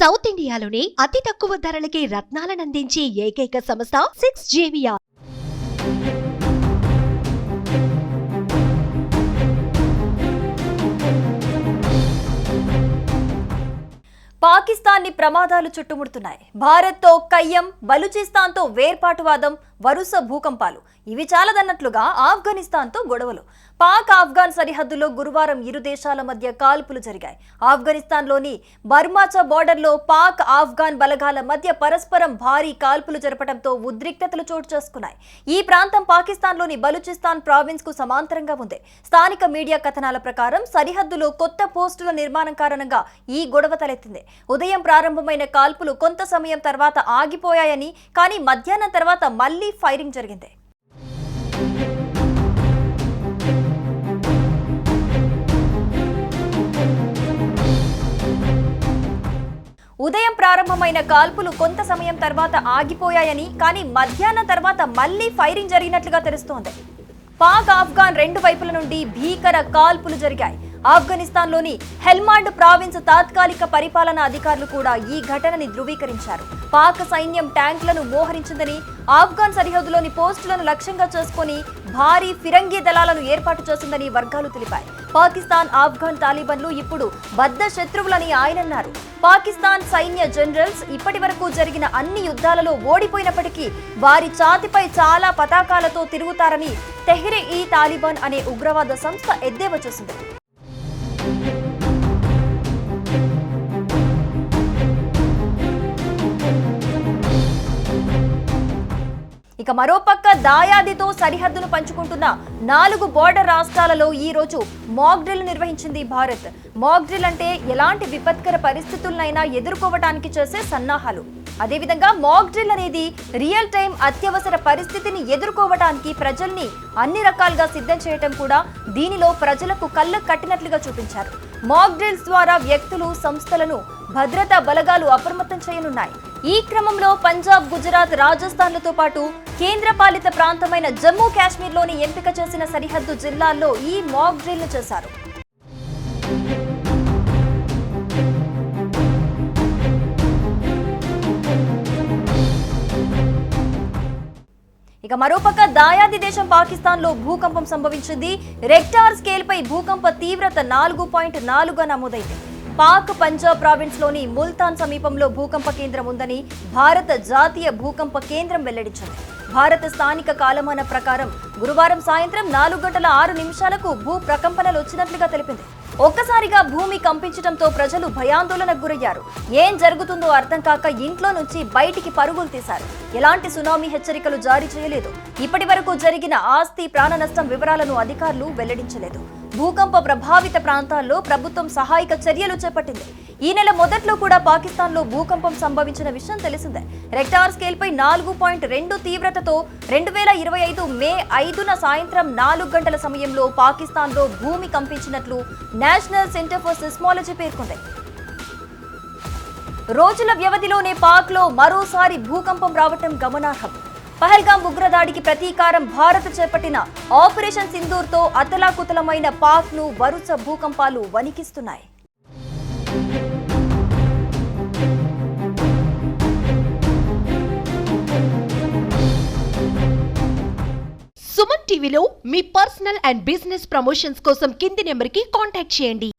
South ఇండియాలోనే అతి తక్కువ ధరలకి రత్నాలనందించే ఏకైక సంస్థ 6JVR. పాకిస్తాన్ ని ప్రమాదాలు చుట్టుముడుతున్నాయి. భారత్తో కయ్యం, బలూచిస్తాన్తో వేర్పాటువాదం, వరుస భూకంపాలు. ఇవి చాలదన్నట్లుగా ఆఫ్ఘనిస్తాన్తో గొడవలు. పాక్ ఆఫ్ఘాన్ సరిహద్దులో గురువారం ఇరు దేశాల మధ్య కాల్పులు జరిగాయి. ఆఫ్ఘనిస్తాన్లోని బర్మాచా బోర్డర్లో పాక్ ఆఫ్ఘాన్ బలగాల మధ్య పరస్పరం భారీ కాల్పులు జరపడంతో ఉద్రిక్తతలు చోటు చేసుకున్నాయి. ఈ ప్రాంతం పాకిస్తాన్లోని బలూచిస్తాన్ ప్రావిన్స్ కు సమాంతరంగా ఉంది. స్థానిక మీడియా కథనాల ప్రకారం సరిహద్దులో కొత్త పోస్టుల నిర్మాణం కారణంగా ఈ గొడవ తలెత్తింది. ఉదయం ప్రారంభమైన కాల్పులు కొంత సమయం తర్వాత ఆగిపోయాయని, కానీ మధ్యాహ్నం తర్వాత మళ్లీ ఫైరింగ్ జరిగింది. ఉదయం ప్రారంభమైన కాల్పులు కొంత సమయం తర్వాత ఆగిపోయాయని, కానీ మధ్యాహ్నం తర్వాత మళ్లీ ఫైరింగ్ జరిగినట్లుగా తెలుస్తోంది. పాక్ ఆఫ్ఘాన్ రెండు వైపుల నుండి భీకర కాల్పులు జరిగాయి. ఆఫ్ఘనిస్తాన్లోని హెల్మాండ్ ప్రావిన్స్ తాత్కాలిక పరిపాలనా అధికారులు కూడా ఈ ఘటనని ధృవీకరించారు. పాక్ సైన్యం ట్యాంకులను మోహరించిందని, ఆఫ్ఘాన్ సరిహద్దులోని పోస్టులను లక్ష్యంగా చేసుకుని భారీ ఫిరంగి దళాలను ఏర్పాటు చేసిందని వర్గాలు తెలిపాయి. పాకిస్తాన్ ఆఫ్ఘాన్ తాలిబాన్లు ఇప్పుడు బద్ధ శత్రువులని ఆయన అన్నారు. పాకిస్తాన్ సైన్య జనరల్స్ ఇప్పటి వరకు జరిగిన అన్ని యుద్ధాలలో ఓడిపోయినప్పటికీ వారి ఛాతిపై చాలా పతాకాలతో తిరుగుతారని తెహ్రీ తాలిబాన్ అనే ఉగ్రవాద సంస్థ ఎద్దేవా చేసింది. ఇక మరోపక్క దాయాదితో సరిహద్దును పంచుకుంటున్న 4 బోర్డర్ రాష్ట్రాలలో ఈ రోజు మాక్ డ్రిల్ నిర్వహించింది భారత్. మాక్ డ్రిల్ అంటే ఎలాంటి విపత్కర పరిస్థితులనైనా ఎదుర్కోవడానికి చేసే సన్నాహాలు. అదేవిధంగా మాక్ డ్రిల్ అనేది రియల్ టైం అత్యవసర పరిస్థితిని ఎదుర్కోవడానికి ప్రజల్ని అన్ని రకాలుగా సిద్ధం చేయటం కూడా దీనిలో ప్రజలకు కళ్ళకు కట్టినట్లుగా చూపించారు. మాక్ డ్రిల్స్ ద్వారా వ్యక్తులు, సంస్థలను భద్రతా బలగాలు అప్రమత్తం చేయనున్నాయి. ఈ క్రమంలో పంజాబ్, గుజరాత్, రాజస్థాన్లతో పాటు కేంద్రపాలిత ప్రాంతమైన జమ్మూ కాశ్మీర్లోని ఎంపిక చేసిన సరిహద్దు జిల్లాల్లో ఈ మాక్ డ్రిల్ చేశారు. ఇక మరోపక్క దాయాది దేశం పాకిస్తాన్లో భూకంపం సంభవించింది. రెక్టార్ స్కేల్ పై భూకంప తీవ్రత 4.4గా నమోదైంది. పాక్ పంజాబ్ ప్రావిన్స్ లోని ముల్తాన్ సమీపంలో భూకంప కేంద్రం ఉందని భారత జాతీయ భూకంప కేంద్రం వెల్లడించింది. భారత స్థానిక కాలమాన ప్రకారం గురువారం సాయంత్రం 4:06 భూ ప్రకంపనలు వచ్చినట్లుగా తెలిపింది. ఒక్కసారిగా భూమి కంపించడంతో ప్రజలు భయాందోళనకు గురయ్యారు. ఏం జరుగుతుందో అర్థం కాక ఇంట్లో నుంచి బయటికి పరుగులు తీశారు. ఎలాంటి సునామీ హెచ్చరికలు జారీ చేయలేదు. ఇప్పటి వరకు జరిగిన ఆస్తి, ప్రాణ నష్టం వివరాలను అధికారులు వెల్లడించలేదు. భూకంప ప్రభావిత ప్రాంతాల్లో ప్రభుత్వం సహాయక చర్యలు చేపట్టింది. ఈ నెల మొదట్లో కూడా పాకిస్తాన్లో భూకంపం సంభవించిన విషయం తెలిసిందే. రెక్టార్ స్కేల్ పై 4.2 తీవ్రతతో 2025 మే 5న సాయంత్రం 4 గంటల సమయంలో పాకిస్తాన్లో భూమి కంపించినట్లు నేషనల్ సెంటర్ ఫర్ సిస్మాలజీ పేర్కొంది. రోజుల వ్యవధిలోనే పాక్లో మరోసారి భూకంపం రావటం గమనార్హం. పహల్గాం ఉగ్రదాడికి ప్రతీకారం భారత్ చేపట్టిన ఆపరేషన్ సింధూర్తో అతలాకుతలమైన పాక్ను వరుస భూకంపాలు వణికిస్తున్నాయి. సుమన్ టీవీలో మీ పర్సనల్ అండ్ బిజినెస్ ప్రమోషన్స్ కోసం కింది నెంబర్కి కాంటాక్ట్ చేయండి.